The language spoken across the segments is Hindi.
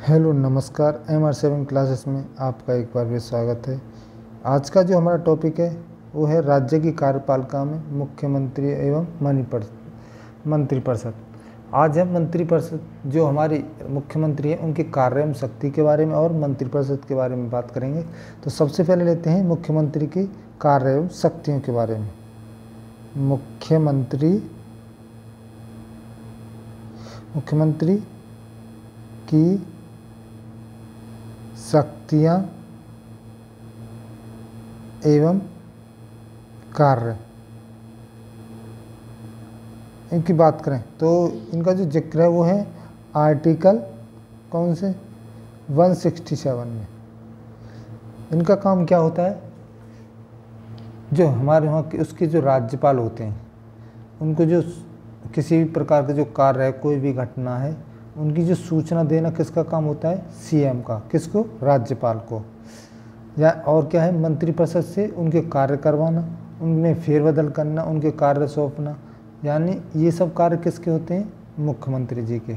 हेलो नमस्कार। MR7 क्लासेस में आपका एक बार भी स्वागत है। आज का जो हमारा टॉपिक है वो है राज्य की कार्यपालिका में मुख्यमंत्री एवं मंत्रिपरिषद। आज हम मंत्रिपरिषद जो हमारी मुख्यमंत्री हैं उनके कार्य एवं शक्ति के बारे में और मंत्रिपरिषद के बारे में बात करेंगे। तो सबसे पहले लेते हैं मुख्यमंत्री की कार्य एवं शक्तियों के बारे में। मुख्यमंत्री की शक्तियाँ एवं कार्य, इनकी बात करें तो इनका जो जिक्र है वो है आर्टिकल कौन से 167 में। इनका काम क्या होता है, जो हमारे वहाँ के उसके जो राज्यपाल होते हैं उनको जो किसी भी प्रकार का जो कार्य है, कोई भी घटना है, उनकी जो सूचना देना किसका काम होता है, CM का। किसको, राज्यपाल को। या और क्या है, मंत्रिपरिषद से उनके कार्य करवाना, उनमें फेरबदल करना, उनके कार्य सौंपना, यानी ये सब कार्य किसके होते हैं, मुख्यमंत्री जी के।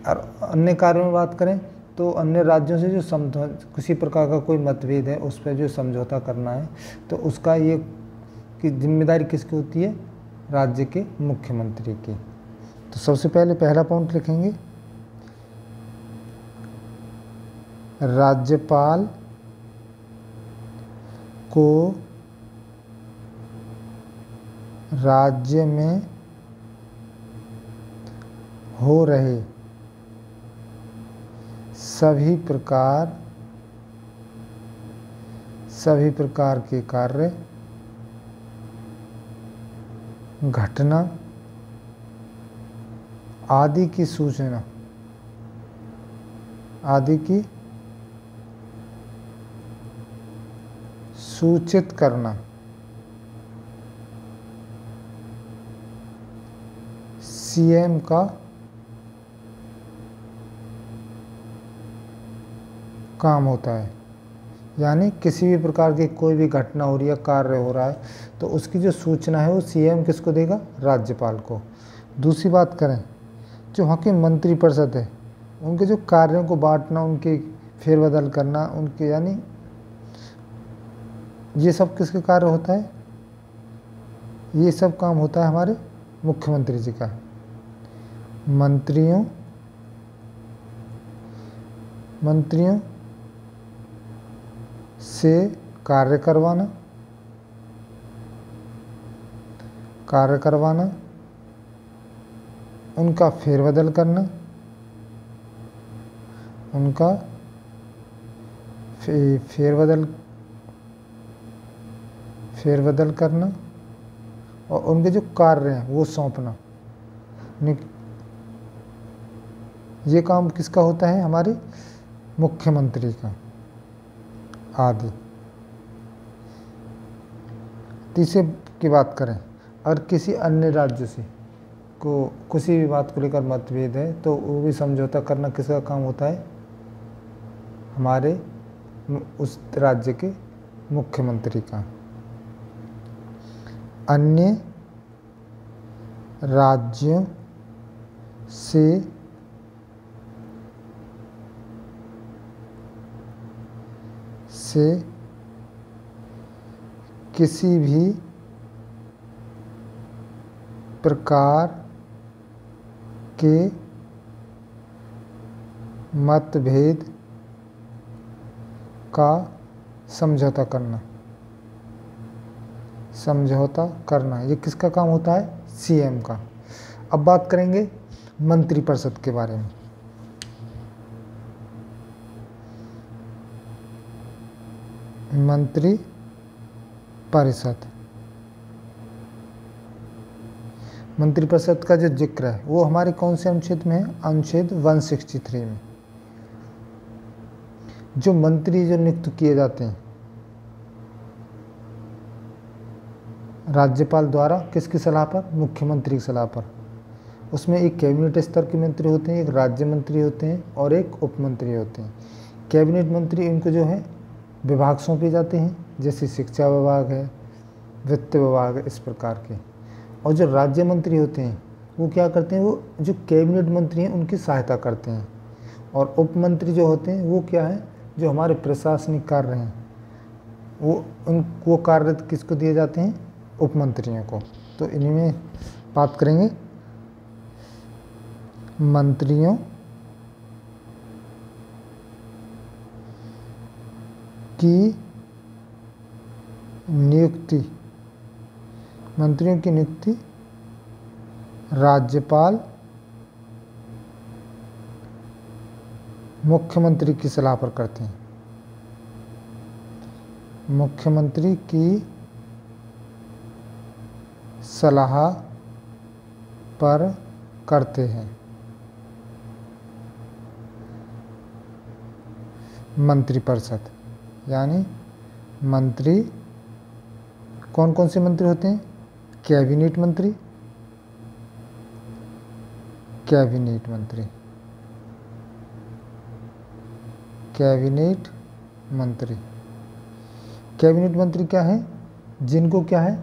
और अन्य कार्यों में बात करें तो अन्य राज्यों से जो किसी प्रकार का कोई मतभेद है उस पर जो समझौता करना है तो उसका ये कि जिम्मेदारी किसकी होती है, राज्य के मुख्यमंत्री की। तो सबसे पहले पहला पॉइंट लिखेंगे, राज्यपाल को राज्य में हो रहे सभी प्रकार के कार्य, घटना आदि की सूचना सूचित करना CM का काम होता है। यानी किसी भी प्रकार की कोई भी घटना हो रही है, कार्य हो रहा है तो उसकी जो सूचना है वो CM किसको देगा, राज्यपाल को। दूसरी बात करें, जो वहाँ की मंत्रिपरिषद है उनके जो कार्यों को बांटना, उनके फेरबदल करना, उनके यानी ये सब किसके कार्य होता है, ये सब काम होता है हमारे मुख्यमंत्री जी का। मंत्रियों से कार्य करवाना, उनका फेरबदल करना, उनका फेरबदल करना और उनके जो कार्य हैं वो सौंपना। ये काम किसका होता है, हमारे मुख्यमंत्री का आदि। तीसरे की बात करें, अगर किसी अन्य राज्य से को किसी भी बात को लेकर मतभेद है तो वो भी समझौता करना किसका काम होता है, हमारे उस राज्य के मुख्यमंत्री का। अन्य राज्यों से किसी भी प्रकार के मतभेद का समझौता करना, ये किसका काम होता है, CM का। अब बात करेंगे मंत्रिपरिषद के बारे में। मंत्रिपरिषद का जो जिक्र है वो हमारे कौन से अनुच्छेद में है, अनुच्छेद 163 में। जो मंत्री जो नियुक्त किए जाते हैं राज्यपाल द्वारा, किसकी सलाह पर, मुख्यमंत्री की सलाह पर। उसमें एक कैबिनेट स्तर के मंत्री होते हैं, एक राज्य मंत्री होते हैं और एक उप मंत्री होते हैं। कैबिनेट मंत्री इनको जो है विभाग सौंपे जाते हैं, जैसे शिक्षा विभाग है, वित्त विभाग है, इस प्रकार के। और जो राज्य मंत्री होते हैं वो क्या करते हैं, वो जो कैबिनेट मंत्री हैं उनकी सहायता करते हैं। और उपमंत्री जो होते हैं वो क्या है, जो हमारे प्रशासनिक कार्य हैं वो कार्य किसको दिए जाते हैं, उपमंत्रियों को। तो इन्हीं में बात करेंगे मंत्रियों की नियुक्ति। मंत्रियों की नियुक्ति राज्यपाल मुख्यमंत्री की सलाह पर करते हैं। मुख्यमंत्री की सलाह पर करते हैं। मंत्रिपरिषद यानी मंत्री कौन कौन से मंत्री होते हैं, कैबिनेट मंत्री, कैबिनेट मंत्री, कैबिनेट मंत्री। कैबिनेट मंत्री क्या है, जिनको क्या है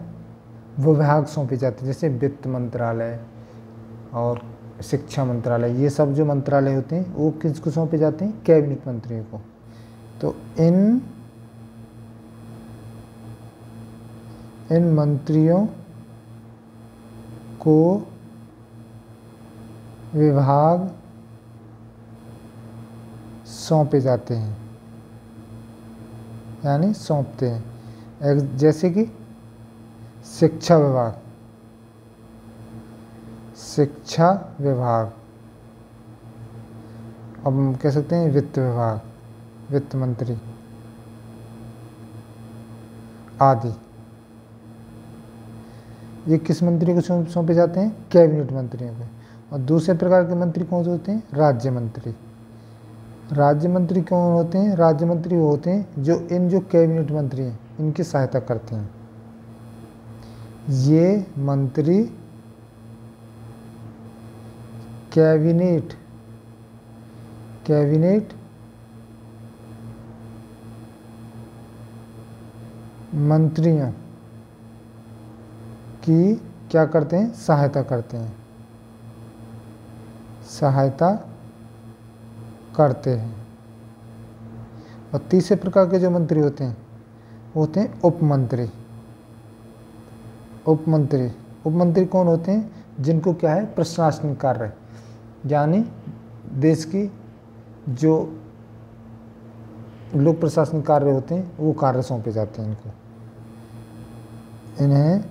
विभाग सौंपे जाते हैं, जैसे वित्त मंत्रालय और शिक्षा मंत्रालय, ये सब जो मंत्रालय होते हैं वो किसको सौंपे जाते हैं, कैबिनेट मंत्रियों को। तो इन मंत्रियों को विभाग सौंपे जाते हैं, यानी सौंपते हैं। जैसे कि शिक्षा विभाग, शिक्षा विभाग, अब हम कह सकते हैं वित्त विभाग, वित्त मंत्री आदि, ये किस मंत्री को सौंपे जाते हैं, कैबिनेट मंत्रियों को। और दूसरे प्रकार के मंत्री कौन से होते हैं, राज्य मंत्री। राज्य मंत्री कौन होते हैं, राज्य मंत्री वो होते हैं जो कैबिनेट मंत्री हैं इनकी सहायता करते हैं। ये मंत्री कैबिनेट मंत्रियों की क्या करते हैं, सहायता करते हैं, सहायता करते हैं। और तीसरे प्रकार के जो मंत्री होते हैं वो होते हैं उपमंत्री। उपमंत्री कौन होते हैं, जिनको क्या है प्रशासनिक कार्य, यानी देश की जो लोक प्रशासनिक कार्य होते हैं वो कार्य सौंपे जाते हैं इनको। इन्हें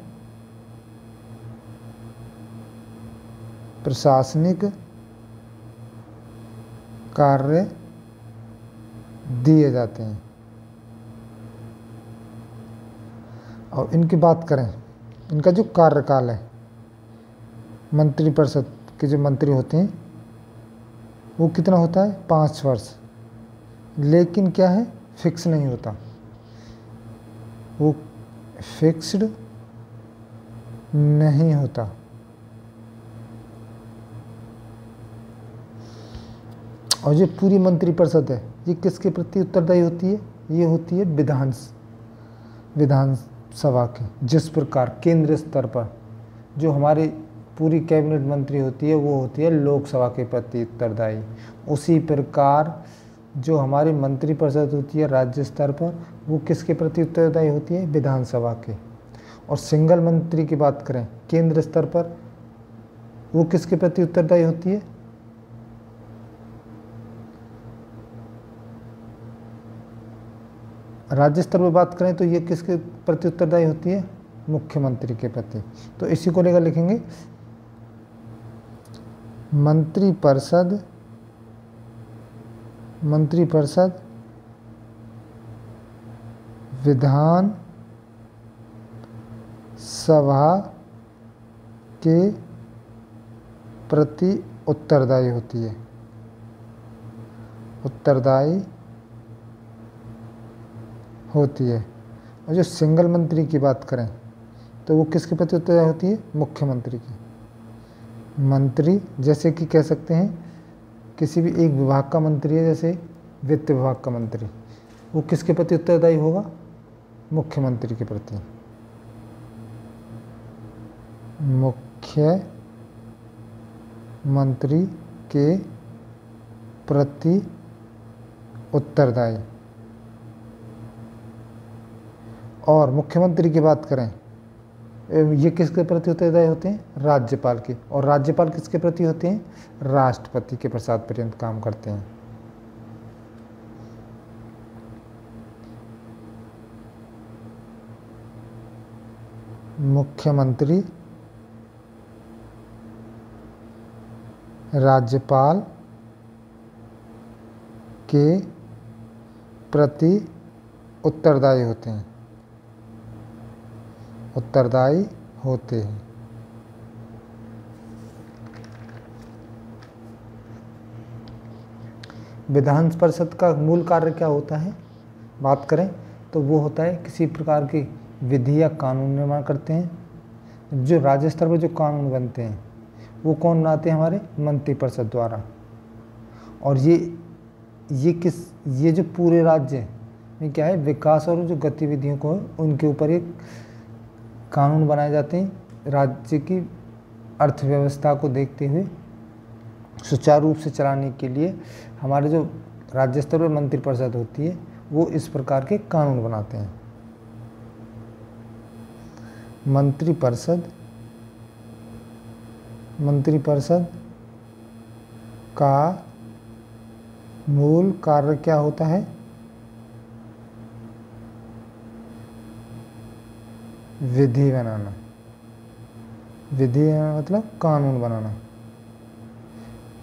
प्रशासनिक कार्य दिए जाते हैं। और इनकी बात करें, इनका जो कार्यकाल है, मंत्रिपरिषद के जो मंत्री होते हैं वो कितना होता है, 5 वर्ष। लेकिन क्या है, फिक्स नहीं होता, वो फिक्स्ड नहीं होता। और ये पूरी मंत्रिपरिषद है, ये किसके प्रति उत्तरदायी होती है, ये होती है विधानसभा के। जिस प्रकार केंद्र स्तर पर जो हमारी पूरी कैबिनेट मंत्री होती है वो होती है लोकसभा के प्रति उत्तरदायी, उसी प्रकार जो हमारी मंत्रिपरिषद होती है राज्य स्तर पर वो किसके प्रति उत्तरदायी होती है, विधानसभा के। और सिंगल मंत्री की बात करें केंद्र स्तर पर, वो किसके प्रति उत्तरदायी होती है, राज्य स्तर पर बात करें तो ये किसके प्रति उत्तरदायी होती है, मुख्यमंत्री के प्रति। तो इसी को लेकर लिखेंगे मंत्रिपरिषद विधान सभा के प्रति उत्तरदायी होती है, और जो सिंगल मंत्री की बात करें तो वो किसके प्रति उत्तरदायी होती है, मुख्यमंत्री की। मंत्री जैसे कि कह सकते हैं किसी भी एक विभाग का मंत्री है, जैसे वित्त विभाग का मंत्री, वो किसके प्रति उत्तरदायी होगा, मुख्यमंत्री के प्रति। मुख्यमंत्री के प्रति उत्तरदायी। और मुख्यमंत्री की बात करें, ये किसके प्रति उत्तरदायी होते हैं? राज्यपाल के। और राज्यपाल किसके प्रति होते हैं? राष्ट्रपति के प्रसाद पर्यंत काम करते हैं। मुख्यमंत्री राज्यपाल के प्रति उत्तरदायी होते हैं, उत्तरदायी होते हैं। विधान परिषद का मूल कार्य क्या होता है? बात करें तो वो होता है किसी प्रकार की विधि या कानून निर्माण करते हैं। जो राज्य स्तर पर जो कानून बनते हैं वो कौन बनाते हैं? हमारे मंत्रिपरिषद द्वारा। और ये जो पूरे राज्य में क्या है, विकास और जो गतिविधियों को उनके ऊपर एक कानून बनाए जाते हैं। राज्य की अर्थव्यवस्था को देखते हुए सुचारू रूप से चलाने के लिए हमारे जो राज्य स्तर पर मंत्रिपरिषद होती है वो इस प्रकार के कानून बनाते हैं। मंत्रिपरिषद का मूल कार्य क्या होता है? विधि बनाना। विधि मतलब कानून बनाना,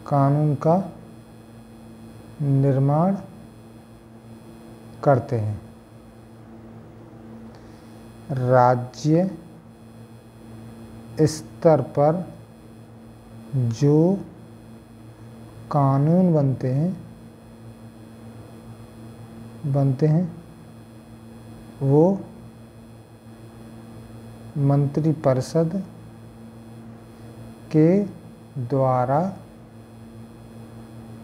कानून का निर्माण करते हैं। राज्य स्तर पर जो कानून बनते हैं वो मंत्रिपरिषद के द्वारा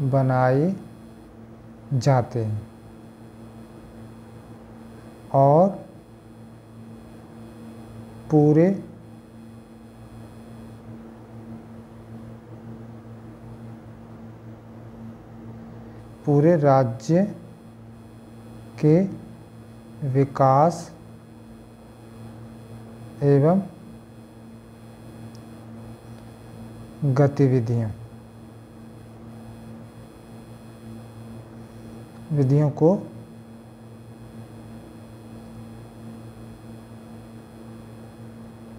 बनाए जाते हैं और पूरे राज्य के विकास एवं विधियों को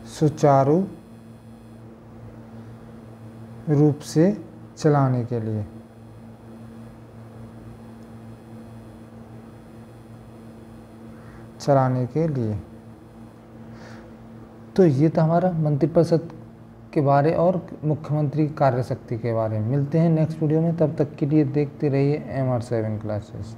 सुचारू रूप से चलाने के लिए तो ये था हमारा मंत्रिपरिषद के बारे और मुख्यमंत्री की कार्यशक्ति के बारे में। मिलते हैं नेक्स्ट वीडियो में, तब तक के लिए देखते रहिए MR7 क्लासेस।